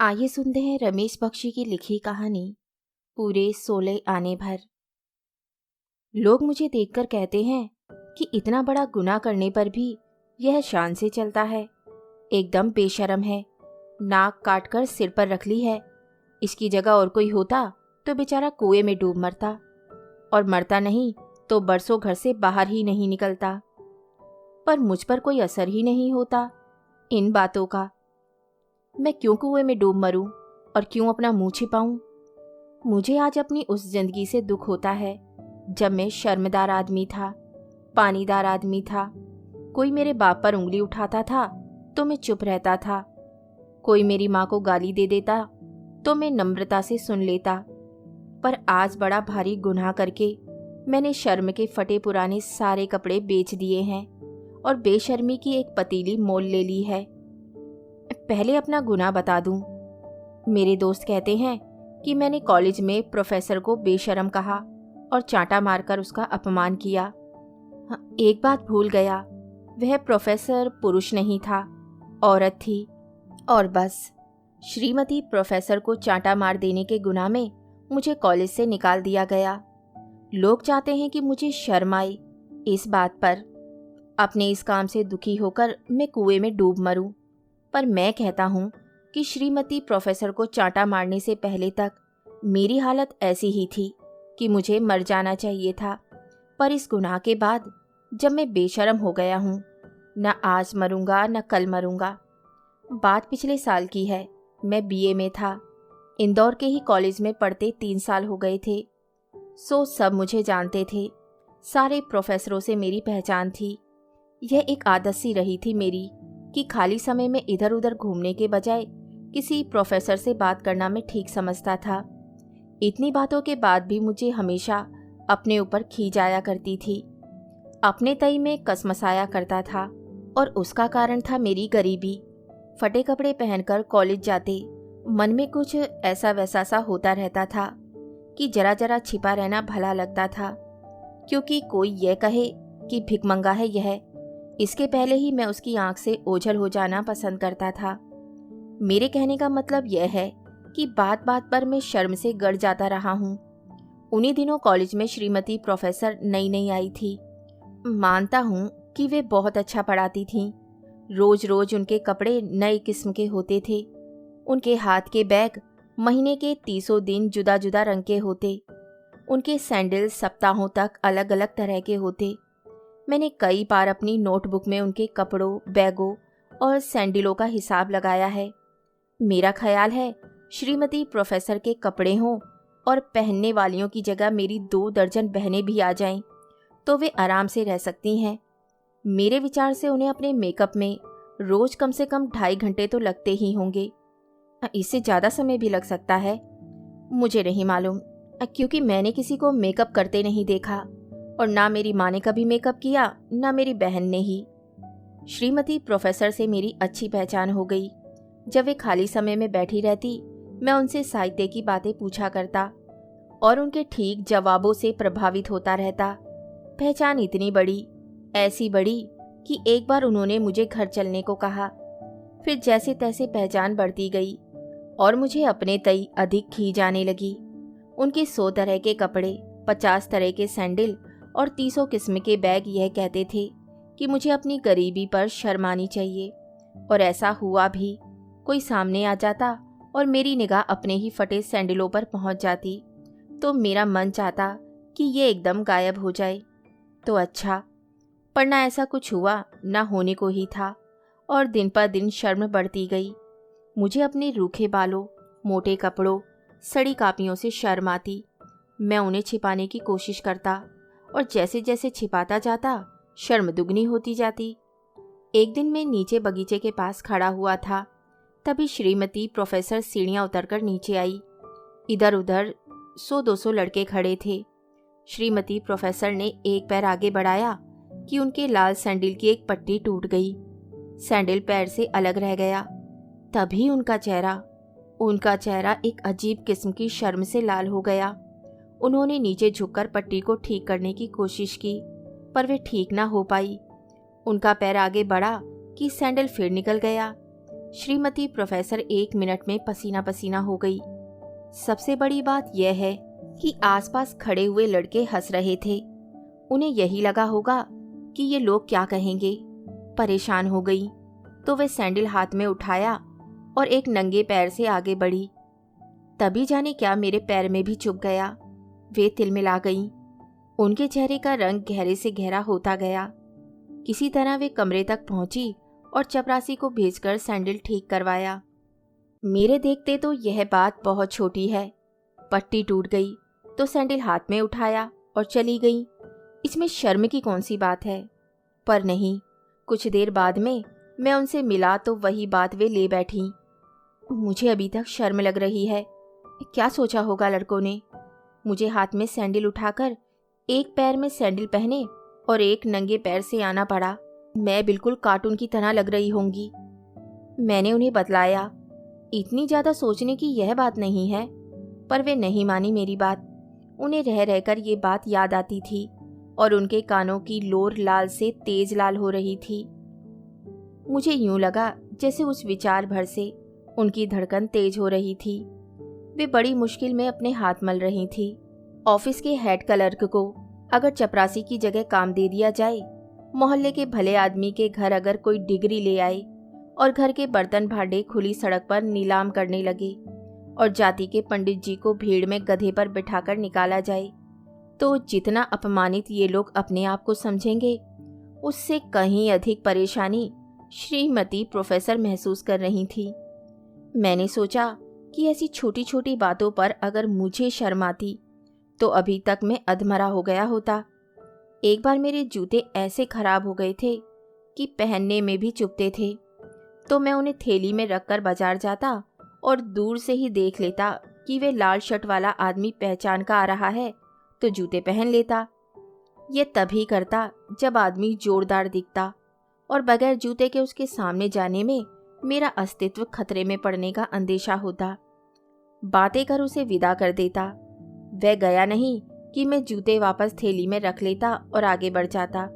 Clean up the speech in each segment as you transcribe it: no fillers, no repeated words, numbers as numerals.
आइए सुनते हैं रमेश बख्शी की लिखी कहानी पूरे 16 आने भर। लोग मुझे देखकर कहते हैं कि इतना बड़ा गुनाह करने पर भी यह शान से चलता है, एकदम बेशर्म है, नाक काटकर सिर पर रख ली है। इसकी जगह और कोई होता तो बेचारा कुएं में डूब मरता, और मरता नहीं तो बरसों घर से बाहर ही नहीं निकलता। पर मुझ पर कोई असर ही नहीं होता इन बातों का। मैं क्यों कुएं में डूब मरूं और क्यों अपना मुंह छिपाऊं? मुझे आज अपनी उस जिंदगी से दुख होता है जब मैं शर्मदार आदमी था, पानीदार आदमी था। कोई मेरे बाप पर उंगली उठाता था तो मैं चुप रहता था। कोई मेरी माँ को गाली दे देता तो मैं नम्रता से सुन लेता। पर आज बड़ा भारी गुनाह करके मैंने शर्म के फटे पुराने सारे कपड़े बेच दिए हैं और बेशर्मी की एक पतीली मोल ले ली है। पहले अपना गुनाह बता दूं। मेरे दोस्त कहते हैं कि मैंने कॉलेज में प्रोफेसर को बेशर्म कहा और चांटा मारकर उसका अपमान किया। एक बात भूल गया, वह प्रोफेसर पुरुष नहीं था, औरत थी। और बस श्रीमती प्रोफेसर को चांटा मार देने के गुनाह में मुझे कॉलेज से निकाल दिया गया। लोग चाहते हैं कि मुझे शर्म आए इस बात पर। अपने इस काम से दुखी होकर मैं कुएं में डूब मरूं। पर मैं कहता हूं कि श्रीमती प्रोफेसर को चांटा मारने से पहले तक मेरी हालत ऐसी ही थी कि मुझे मर जाना चाहिए था। पर इस गुनाह के बाद जब मैं बेशर्म हो गया हूं, न आज मरूंगा न कल मरूंगा। बात पिछले साल की है। मैं बीए में था। इंदौर के ही कॉलेज में पढ़ते 3 साल हो गए थे। सब मुझे जानते थे। सारे प्रोफेसरों से मेरी पहचान थी। यह एक आदत सी रही थी मेरी कि खाली समय में इधर उधर घूमने के बजाय किसी प्रोफेसर से बात करना मैं ठीक समझता था। इतनी बातों के बाद भी मुझे हमेशा अपने ऊपर खींच आया करती थी। अपने तई में कसमसाया करता था और उसका कारण था मेरी गरीबी। फटे कपड़े पहनकर कॉलेज जाते मन में कुछ ऐसा वैसा सा होता रहता था कि जरा जरा छिपा रहना भला लगता था, क्योंकि कोई यह कहे कि भिखमंगा है यह, इसके पहले ही मैं उसकी आंख से ओझल हो जाना पसंद करता था। मेरे कहने का मतलब यह है कि बात बात पर मैं शर्म से गड़ जाता रहा हूँ। उन्हीं दिनों कॉलेज में श्रीमती प्रोफेसर नई नई आई थी। मानता हूँ कि वे बहुत अच्छा पढ़ाती थीं। रोज रोज उनके कपड़े नए किस्म के होते थे। उनके हाथ के बैग महीने के 30 दिन जुदा जुदा रंग के होते। उनके सैंडल सप्ताहों तक अलग अलग तरह के होते। मैंने कई बार अपनी नोटबुक में उनके कपड़ों, बैगों और सैंडलों का हिसाब लगाया है। मेरा ख्याल है श्रीमती प्रोफेसर के कपड़े हों और पहनने वालियों की जगह मेरी 2 दर्जन बहनें भी आ जाएं, तो वे आराम से रह सकती हैं। मेरे विचार से उन्हें अपने मेकअप में रोज कम से कम 2.5 घंटे तो लगते ही होंगे। इससे ज़्यादा समय भी लग सकता है, मुझे नहीं मालूम, क्योंकि मैंने किसी को मेकअप करते नहीं देखा और ना मेरी माँ ने कभी मेकअप किया, ना मेरी बहन ने ही। श्रीमती प्रोफेसर से मेरी अच्छी पहचान हो गई। जब वे खाली समय में बैठी रहती, मैं उनसे साहित्य की बातें पूछा करता और उनके ठीक जवाबों से प्रभावित होता रहता। पहचान इतनी बड़ी, ऐसी बड़ी कि एक बार उन्होंने मुझे घर चलने को कहा। फिर जैसे तैसे पहचान बढ़ती गई और मुझे अपने तई अधिक खींच आने लगी। उनके 100 तरह के कपड़े, 50 तरह के सैंडल और 30 किस्म के बैग यह कहते थे कि मुझे अपनी गरीबी पर शर्म आनी चाहिए। और ऐसा हुआ भी। कोई सामने आ जाता और मेरी निगाह अपने ही फटे सैंडलों पर पहुंच जाती तो मेरा मन चाहता कि ये एकदम गायब हो जाए। तो अच्छा, पर ना ऐसा कुछ हुआ, ना होने को ही था। और दिन पर दिन शर्म बढ़ती गई। मुझे अपने रूखे बालों, मोटे कपड़ों, सड़ी कापियों से शर्म आती। मैं उन्हें छिपाने की कोशिश करता और जैसे जैसे छिपाता जाता शर्म दुगनी होती जाती। एक दिन मैं नीचे बगीचे के पास खड़ा हुआ था, तभी श्रीमती प्रोफेसर सीढ़ियां उतरकर नीचे आई। इधर उधर 100-200 लड़के खड़े थे। श्रीमती प्रोफेसर ने एक पैर आगे बढ़ाया कि उनके लाल सैंडल की एक पट्टी टूट गई। सैंडल पैर से अलग रह गया। तभी उनका चेहरा एक अजीब किस्म की शर्म से लाल हो गया। उन्होंने नीचे झुककर पट्टी को ठीक करने की कोशिश की, पर वे ठीक ना हो पाई। उनका पैर आगे बढ़ा कि सैंडल फिर निकल गया। श्रीमती प्रोफेसर 1 मिनट में पसीना पसीना हो गई। सबसे बड़ी बात यह है कि आसपास खड़े हुए लड़के हंस रहे थे। उन्हें यही लगा होगा कि ये लोग क्या कहेंगे। परेशान हो गई तो वे सैंडल हाथ में उठाया और एक नंगे पैर से आगे बढ़ी। तभी जाने क्या मेरे पैर में भी चुभ गया। वे तिलमिला गईं। उनके चेहरे का रंग गहरे से गहरा होता गया। किसी तरह वे कमरे तक पहुंची और चपरासी को भेजकर सैंडल ठीक करवाया। मेरे देखते तो यह बात बहुत छोटी है। पट्टी टूट गई तो सैंडल हाथ में उठाया और चली गई। इसमें शर्म की कौन सी बात है? पर नहीं, कुछ देर बाद में मैं उनसे मिला तो वही बात वे ले बैठी। मुझे अभी तक शर्म लग रही है। क्या सोचा होगा लड़कों ने? मुझे हाथ में सैंडल उठाकर एक पैर में सैंडल पहने और एक नंगे पैर से आना पड़ा। मैं बिल्कुल कार्टून की तरह लग रही होंगी। मैंने उन्हें बतलाया, इतनी ज़्यादा सोचने की यह बात नहीं है। पर वे नहीं मानी मेरी बात। उन्हें रह रहकर ये बात याद आती थी और उनके कानों की लोर लाल से तेज लाल हो रही थी। मुझे यूं लगा जैसे उस विचार भर से उनकी धड़कन तेज हो रही थी। वे बड़ी मुश्किल में अपने हाथ मल रही थी। ऑफिस के हेड क्लर्क को अगर चपरासी की जगह काम दे दिया जाए, मोहल्ले के भले आदमी के घर अगर कोई डिग्री ले आए और घर के बर्तन भांडे खुली सड़क पर नीलाम करने लगे और जाति के पंडित जी को भीड़ में गधे पर बिठाकर निकाला जाए, तो जितना अपमानित ये लोग अपने आप को समझेंगे, उससे कहीं अधिक परेशानी श्रीमती प्रोफेसर महसूस कर रही थी। मैंने सोचा कि ऐसी छोटी छोटी बातों पर अगर मुझे शर्म आती तो अभी तक मैं अधमरा हो गया होता। एक बार मेरे जूते ऐसे खराब हो गए थे कि पहनने में भी चुभते थे, तो मैं उन्हें थैली में रखकर बाजार जाता और दूर से ही देख लेता कि वे लाल शर्ट वाला आदमी पहचान का आ रहा है तो जूते पहन लेता। ये तभी करता जब आदमी जोरदार दिखता और बगैर जूते के उसके सामने जाने में मेरा अस्तित्व खतरे में पड़ने का अंदेशा होता। बातें कर उसे विदा कर देता। वह गया नहीं कि मैं जूते वापस थैली में रख लेता और आगे बढ़ जाता।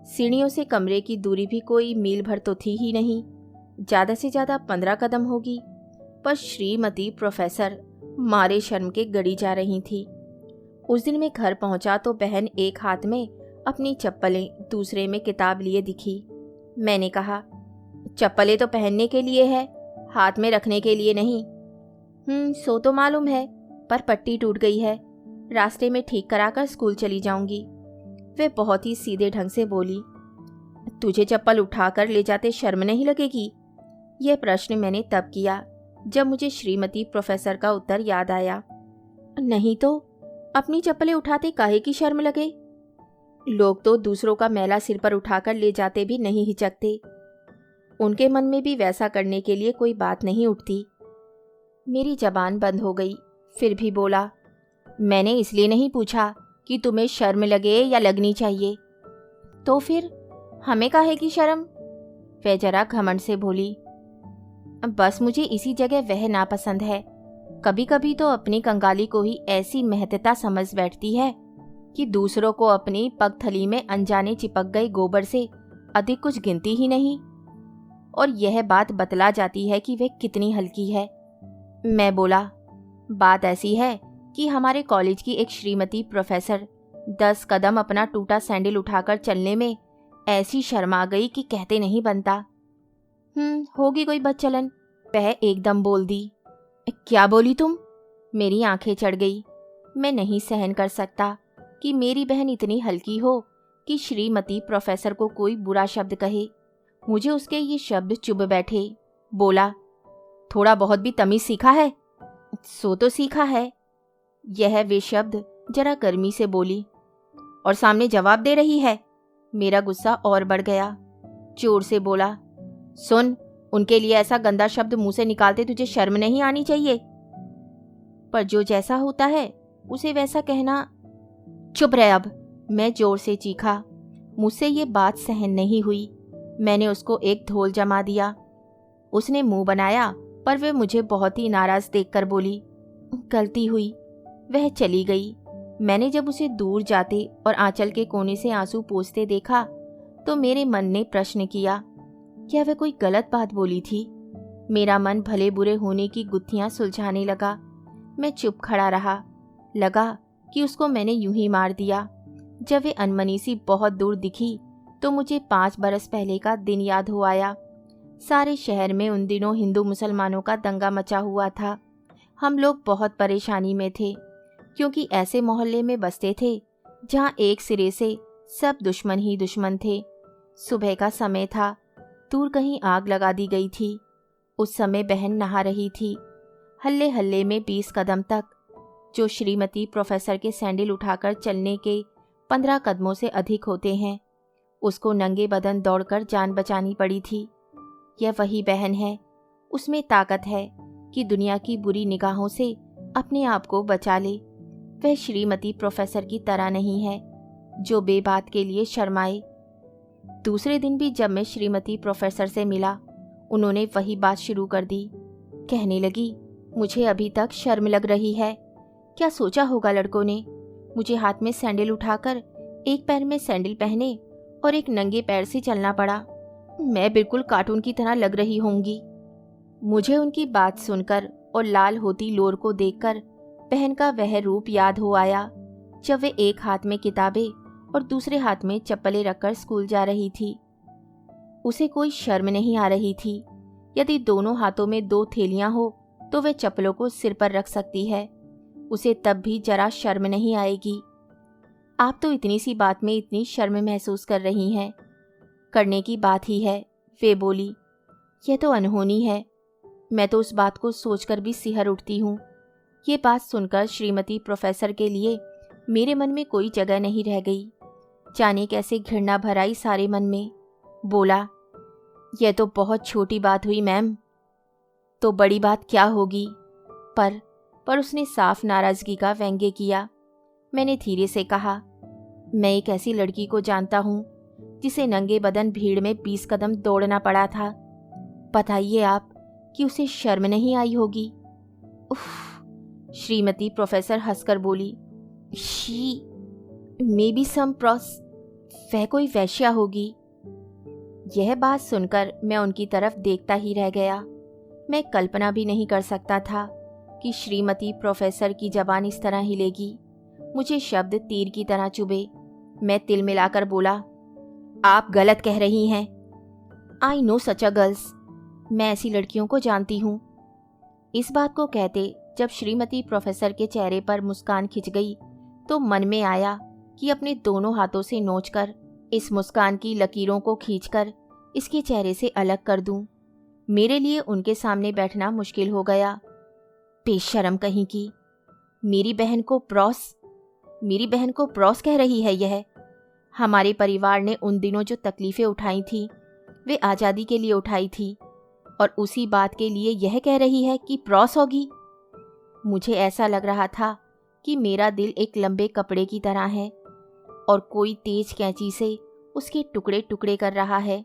सीढ़ियों से कमरे की दूरी भी कोई मील भर तो थी ही नहीं, ज़्यादा से ज़्यादा 15 कदम होगी। पर श्रीमती प्रोफेसर मारे शर्म के गड़ी जा रही थी। उस दिन मैं घर पहुंचा तो बहन एक हाथ में अपनी चप्पलें, दूसरे में किताब लिए दिखी। मैंने कहा, चप्पलें तो पहनने के लिए है, हाथ में रखने के लिए नहीं। सो तो मालूम है, पर पट्टी टूट गई है, रास्ते में ठीक कराकर स्कूल चली जाऊंगी। वे बहुत ही सीधे ढंग से बोली। तुझे चप्पल उठाकर ले जाते शर्म नहीं लगेगी? यह प्रश्न मैंने तब किया जब मुझे श्रीमती प्रोफेसर का उत्तर याद आया। नहीं तो अपनी चप्पलें उठाते काहे की शर्म लगे? लोग तो दूसरों का मैला सिर पर उठाकर ले जाते भी नहीं हिचकते। उनके मन में भी वैसा करने के लिए कोई बात नहीं उठती। मेरी जबान बंद हो गई, फिर भी बोला, मैंने इसलिए नहीं पूछा कि तुम्हें शर्म लगे या लगनी चाहिए। तो फिर हमें काहे की शर्म? वह जरा घमंड से बोली। बस मुझे इसी जगह वह नापसंद है। कभी कभी तो अपनी कंगाली को ही ऐसी महत्ता समझ बैठती है कि दूसरों को अपनी पगथली में अनजाने चिपक गए गोबर से अधिक कुछ गिनती ही नहीं, और यह बात बतला जाती है कि वह कितनी हल्की है। मैं बोला, बात ऐसी है कि हमारे कॉलेज की एक श्रीमती प्रोफेसर 10 कदम अपना टूटा सैंडल उठाकर चलने में ऐसी शर्मा गई कि कहते नहीं बनता। होगी कोई बदचलन, वह एकदम बोल दी। क्या बोली तुम? मेरी आंखें चढ़ गई। मैं नहीं सहन कर सकता कि मेरी बहन इतनी हल्की हो कि श्रीमती प्रोफेसर को कोई बुरा शब्द कहे। मुझे उसके ये शब्द चुभ बैठे। बोला, थोड़ा बहुत भी तमीज सीखा है? सो तो सीखा है। यह वे शब्द जरा गर्मी से बोली। और सामने जवाब दे रही है। मेरा गुस्सा और बढ़ गया। जोर से बोला, सुन, उनके लिए ऐसा गंदा शब्द मुंह से निकालते तुझे शर्म नहीं आनी चाहिए? पर जो जैसा होता है उसे वैसा कहना। चुप रहे अब, मैं जोर से चीखा। मुझसे ये बात सहन नहीं हुई। मैंने उसको एक धोल जमा दिया। उसने मुंह बनाया, पर वे मुझे बहुत ही नाराज देखकर बोली, गलती हुई। वह चली गई। मैंने जब उसे दूर जाते और आंचल के कोने से आंसू पोंछते देखा तो मेरे मन ने प्रश्न किया, क्या वह कोई गलत बात बोली थी? मेरा मन भले बुरे होने की गुत्थियां सुलझाने लगा। मैं चुप खड़ा रहा। लगा कि उसको मैंने यूं ही मार दिया। जब वे अनमनी सी बहुत दूर दिखी तो मुझे 5 बरस पहले का दिन याद हो आया। सारे शहर में उन दिनों हिंदू मुसलमानों का दंगा मचा हुआ था। हम लोग बहुत परेशानी में थे, क्योंकि ऐसे मोहल्ले में बसते थे जहाँ एक सिरे से सब दुश्मन ही दुश्मन थे। सुबह का समय था। दूर कहीं आग लगा दी गई थी। उस समय बहन नहा रही थी। हल्ले हल्ले में 20 कदम तक, जो श्रीमती प्रोफेसर के सैंडल उठाकर चलने के 15 कदमों से अधिक होते हैं, उसको नंगे बदन दौड़कर जान बचानी पड़ी थी। यह वही बहन है। उसमें ताकत है कि दुनिया की बुरी निगाहों से अपने आप को बचा ले। वह श्रीमती प्रोफेसर की तरह नहीं है, जो बेबात के लिए शर्माए। दूसरे दिन भी जब मैं श्रीमती प्रोफेसर से मिला, उन्होंने वही बात शुरू कर दी। कहने लगी, मुझे अभी तक शर्म लग रही है। क्या सोचा होगा लड़कों ने? मुझे हाथ में सैंडल उठाकर एक पैर में सैंडल पहने और एक नंगे पैर से चलना पड़ा। मैं बिल्कुल कार्टून की तरह लग रही होंगी। मुझे उनकी बात सुनकर और लाल होती लोर को देखकर बहन का वह रूप याद हो आया, जब वे एक हाथ में किताबें और दूसरे हाथ में चप्पलें रखकर स्कूल जा रही थी। उसे कोई शर्म नहीं आ रही थी। यदि दोनों हाथों में 2 थैलियां हो तो वे चप्पलों को सिर पर रख सकती है। उसे तब भी जरा शर्म नहीं आएगी। आप तो इतनी सी बात में इतनी शर्म महसूस कर रही हैं। करने की बात ही है, वे बोली। यह तो अनहोनी है। मैं तो उस बात को सोचकर भी सिहर उठती हूँ। ये बात सुनकर श्रीमती प्रोफेसर के लिए मेरे मन में कोई जगह नहीं रह गई। जाने कैसे घृणा भर आई सारे मन में। बोला, यह तो बहुत छोटी बात हुई मैम। तो बड़ी बात क्या होगी? पर उसने साफ नाराजगी का व्यंग्य किया। मैंने धीरे से कहा, मैं एक ऐसी लड़की को जानता हूँ जिसे नंगे बदन भीड़ में 20 कदम दौड़ना पड़ा था। बताइए आप कि उसे शर्म नहीं आई होगी। उफ! श्रीमती प्रोफेसर हंसकर बोली, she may be some pros, वह कोई वैश्या होगी। यह बात सुनकर मैं उनकी तरफ देखता ही रह गया। मैं कल्पना भी नहीं कर सकता था कि श्रीमती प्रोफेसर की जबान इस तरह हिलेगी। मुझे शब्द तीर की तरह चुभे। मैं तिल मिलाकर बोला, आप गलत कह रही हैं। I know such a girls, मैं ऐसी लड़कियों को जानती हूँ। इस बात को कहते जब श्रीमती प्रोफेसर के चेहरे पर मुस्कान खिंच गई तो मन में आया कि अपने दोनों हाथों से नोचकर इस मुस्कान की लकीरों को खींचकर इसके चेहरे से अलग कर दूं। मेरे लिए उनके सामने बैठना मुश्किल हो गया। बेशर्म कहीं की। मेरी बहन को प्रॉस कह रही है यह। हमारे परिवार ने उन दिनों जो तकलीफ़ें उठाई थी वे आज़ादी के लिए उठाई थी, और उसी बात के लिए यह कह रही है कि प्रॉस होगी। मुझे ऐसा लग रहा था कि मेरा दिल एक लंबे कपड़े की तरह है और कोई तेज कैंची से उसके टुकड़े टुकड़े कर रहा है।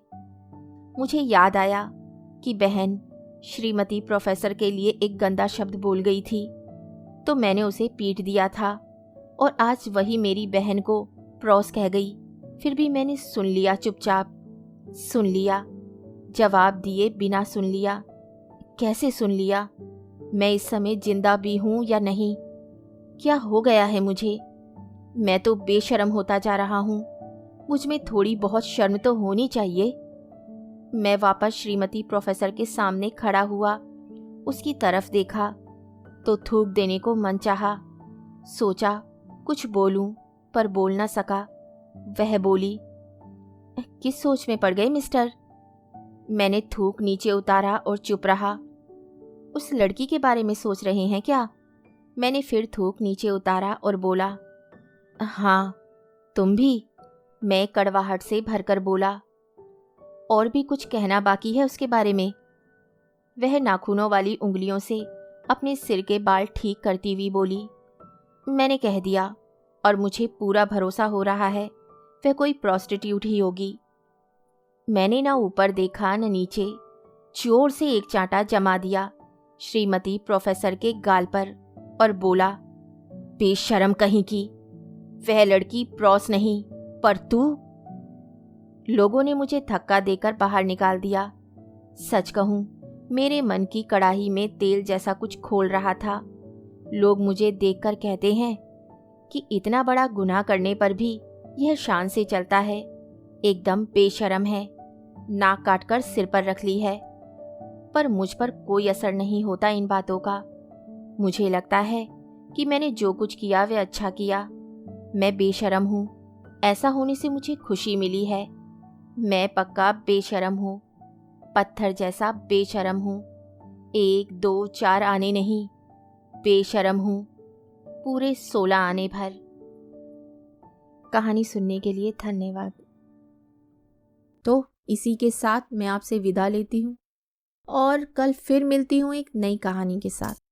मुझे याद आया कि बहन श्रीमती प्रोफेसर के लिए एक गंदा शब्द बोल गई थी, तो मैंने उसे पीट दिया था, और आज वही मेरी बहन को प्रॉस कह गई। फिर भी मैंने सुन लिया, चुपचाप सुन लिया, जवाब दिए बिना सुन लिया। कैसे सुन लिया? मैं इस समय जिंदा भी हूँ या नहीं? क्या हो गया है मुझे? मैं तो बेशर्म होता जा रहा हूँ। मुझ में थोड़ी बहुत शर्म तो होनी चाहिए। मैं वापस श्रीमती प्रोफेसर के सामने खड़ा हुआ। उसकी तरफ देखा तो थूक देने को मन चाहा। सोचा कुछ बोलूं, पर बोल न सका। वह बोली, किस सोच में पड़ गए मिस्टर? मैंने थूक नीचे उतारा और चुप रहा। उस लड़की के बारे में सोच रहे हैं क्या? मैंने फिर थूक नीचे उतारा और बोला, हाँ तुम भी। मैं कड़वाहट से भरकर बोला, और भी कुछ कहना बाकी है उसके बारे में? वह नाखूनों वाली उंगलियों से अपने सिर के बाल ठीक करती हुई बोली, मैंने कह दिया, और मुझे पूरा भरोसा हो रहा है वह कोई प्रोस्टिट्यूट ही होगी। मैंने ना ऊपर देखा न नीचे, जोर से एक चांटा जमा दिया श्रीमती प्रोफेसर के गाल पर और बोला, बेशर्म कहीं की। वह लड़की प्रॉस नहीं, पर तू। लोगों ने मुझे धक्का देकर बाहर निकाल दिया। सच कहूं मेरे मन की कड़ाही में तेल जैसा कुछ खोल रहा था। लोग मुझे देखकर कहते हैं कि इतना बड़ा गुनाह करने पर भी यह शान से चलता है, एकदम बेशर्म है, नाक काटकर सिर पर रख ली है। पर मुझ पर कोई असर नहीं होता इन बातों का। मुझे लगता है कि मैंने जो कुछ किया वह अच्छा किया। मैं बेशर्म हूँ, ऐसा होने से मुझे खुशी मिली है। मैं पक्का बेशर्म हूँ, पत्थर जैसा बेशर्म हूँ। 1 2 4 आने नहीं, बेशर्म हूँ, पूरे 16 आने भर। कहानी सुनने के लिए धन्यवाद। तो इसी के साथ मैं आपसे विदा लेती हूँ और कल फिर मिलती हूँ एक नई कहानी के साथ।